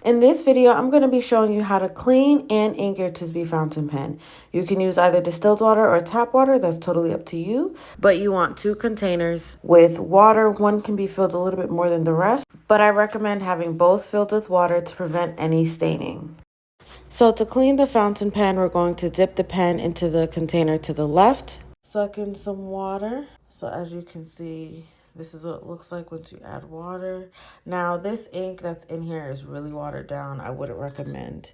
In this video, I'm going to be showing you how to clean and ink your TWSBI fountain pen. You can use either distilled water or tap water, that's totally up to you. But you want 2 containers with water. One can be filled a little bit more than the rest, but I recommend having both filled with water to prevent any staining. So to clean the fountain pen, we're going to dip the pen into the container to the left. Suck in some water. So as you can see, this is what it looks like once you add water. Now this ink that's in here is really watered down. I wouldn't recommend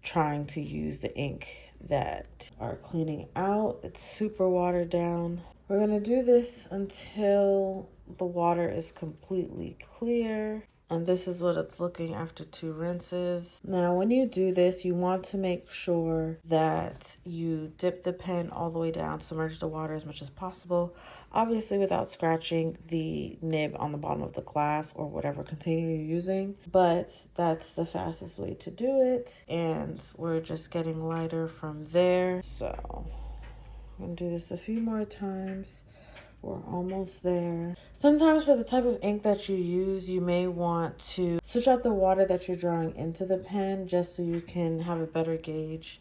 trying to use the ink that are cleaning out. It's super watered down. We're gonna do this until the water is completely clear. And this is what it's looking after 2 rinses. Now, when you do this, you want to make sure that you dip the pen all the way down, submerge the water as much as possible, obviously without scratching the nib on the bottom of the glass or whatever container you're using. But that's the fastest way to do it. And we're just getting lighter from there. So I'm gonna do this a few more times. We're almost there. Sometimes for the type of ink that you use, you may want to switch out the water that you're drawing into the pen just so you can have a better gauge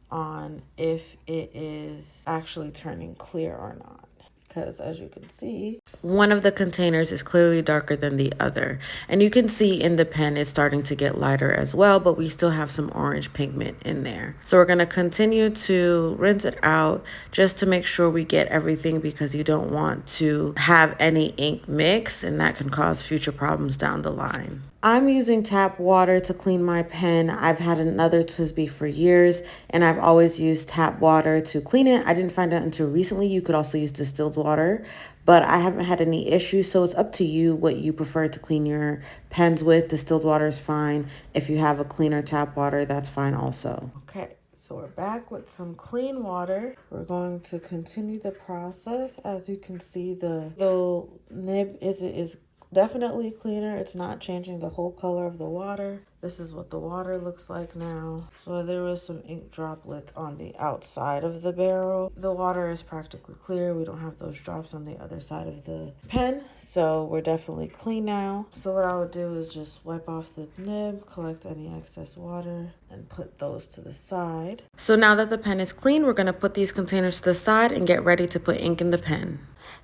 on if it is actually turning clear or not. Because as you can see, one of the containers is clearly darker than the other. And you can see in the pen it's starting to get lighter as well, but we still have some orange pigment in there. So we're going to continue to rinse it out just to make sure we get everything, because you don't want to have any ink mix and that can cause future problems down the line. I'm using tap water to clean my pen. I've had another TWSBI for years and I've always used tap water to clean it. I didn't find out until recently you could also use distilled water, but I haven't had any issues. So it's up to you what you prefer to clean your pens with. Distilled water is fine. If you have a cleaner tap water, that's fine also. Okay. So we're back with some clean water. We're going to continue the process. As you can see, the nib is definitely cleaner. It's not changing the whole color of the water. This is what the water looks like now. So there was some ink droplets on the outside of the barrel. The water is practically clear. We don't have those drops on the other side of the pen. So we're definitely clean now. So what I would do is just wipe off the nib, collect any excess water, and put those to the side. So now that the pen is clean, we're gonna put these containers to the side and get ready to put ink in the pen.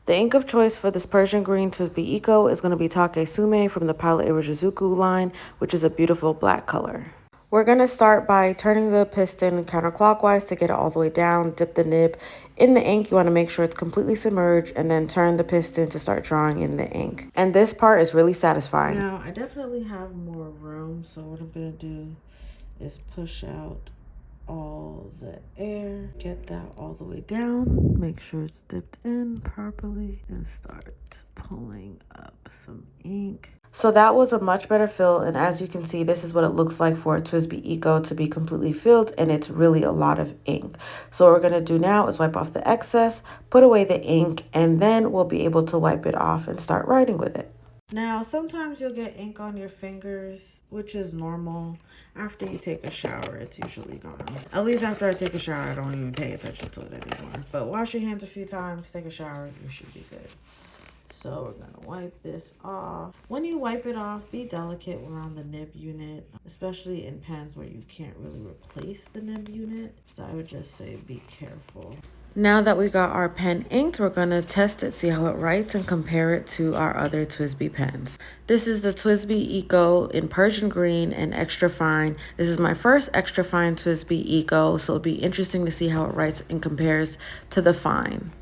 The ink of choice for this Persian green TWSBI Eco is going to be Take Sume from the Pilot Irajuzuku line, which is a beautiful black color. We're going to start by turning the piston counterclockwise to get it all the way down. Dip the nib in the ink. You want to make sure it's completely submerged, and then turn the piston to start drawing in the ink. And this part is really satisfying. Now, I definitely have more room, so what I'm going to do is push out all the air, get that all the way down, make sure it's dipped in properly, and start pulling up some ink. So that was a much better fill, and as you can see, this is what it looks like for a TWSBI Eco to be completely filled, and it's really a lot of ink. So what we're going to do now is wipe off the excess, put away the ink, and then we'll be able to wipe it off and start writing with it. Now, sometimes you'll get ink on your fingers, which is normal. After you take a shower, it's usually gone. At least after I take a shower, I don't even pay attention to it anymore. But wash your hands a few times, take a shower, you should be good. So we're gonna wipe this off. When you wipe it off, be delicate around the nib unit, especially in pens where you can't really replace the nib unit. So I would just say be careful. Now that we got our pen inked, we're going to test it, see how it writes, and compare it to our other TWSBI pens. This is the TWSBI Eco in Persian green and extra fine. This is my first extra fine TWSBI Eco, so it'll be interesting to see how it writes and compares to the fine.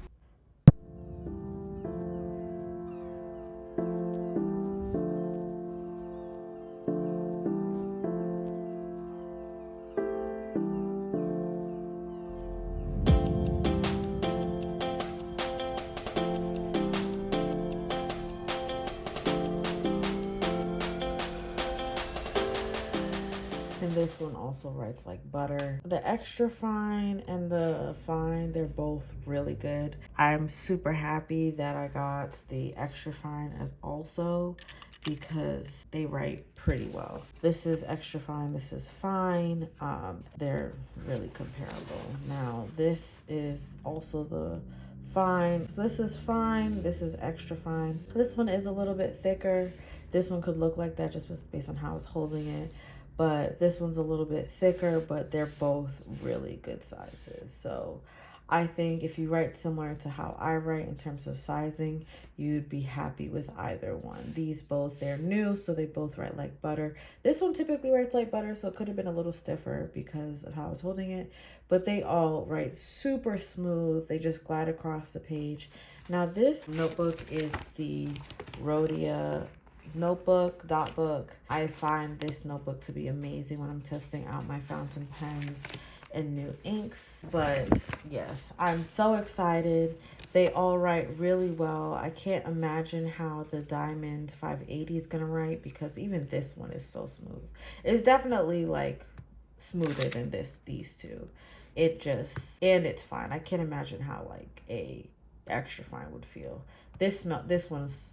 And this one also writes like butter. The extra fine and the fine, they're both really good. I'm super happy that I got the extra fine as also, because they write pretty well. This is extra fine, this is fine. They're really comparable. Now this is also the fine. This is fine, this is extra fine. This one is a little bit thicker. This one could look like that just based on how it's holding it. but this one's a little bit thicker, but they're both really good sizes. So I think if you write similar to how I write in terms of sizing, you'd be happy with either one. These both, they're new, so they both write like butter. This one typically writes like butter, so it could have been a little stiffer because of how I was holding it, but they all write super smooth. They just glide across the page. Now this notebook is the Rhodia notebook, dot book. I find this notebook to be amazing when I'm testing out my fountain pens and new inks. But yes, I'm so excited. They all write really well. I can't imagine how the Diamond 580 is gonna write, because even this one is so smooth. It's definitely like smoother than these two. It just, and it's fine. I can't imagine how like a extra fine would feel. This one's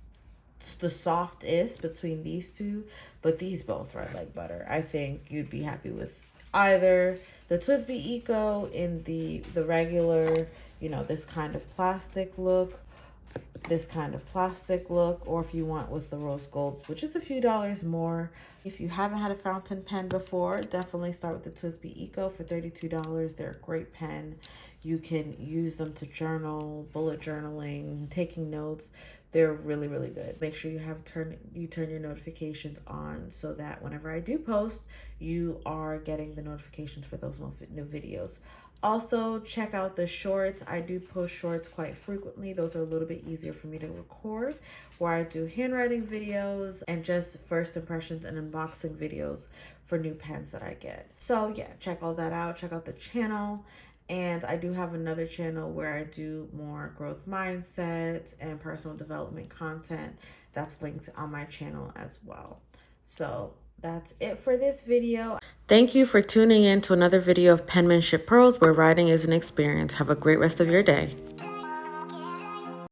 the softest between these two, but these both write like butter. I think you'd be happy with either the TWSBI Eco in the regular, you know, this kind of plastic look, or if you want with the rose golds, which is a few dollars more. If you haven't had a fountain pen before, definitely start with the TWSBI Eco for $32. They're a great pen. You can use them to journal, bullet journaling, taking notes. They're really, really good. Make sure you turn your notifications on so that whenever I do post, you are getting the notifications for those new videos. Also, check out the shorts. I do post shorts quite frequently. Those are a little bit easier for me to record, where I do handwriting videos and just first impressions and unboxing videos for new pens that I get. So yeah, check all that out. Check out the channel. And I do have another channel where I do more growth mindset and personal development content. That's linked on my channel as well. So that's it for this video. Thank you for tuning in to another video of Penmanship Pros, where writing is an experience. Have a great rest of your day.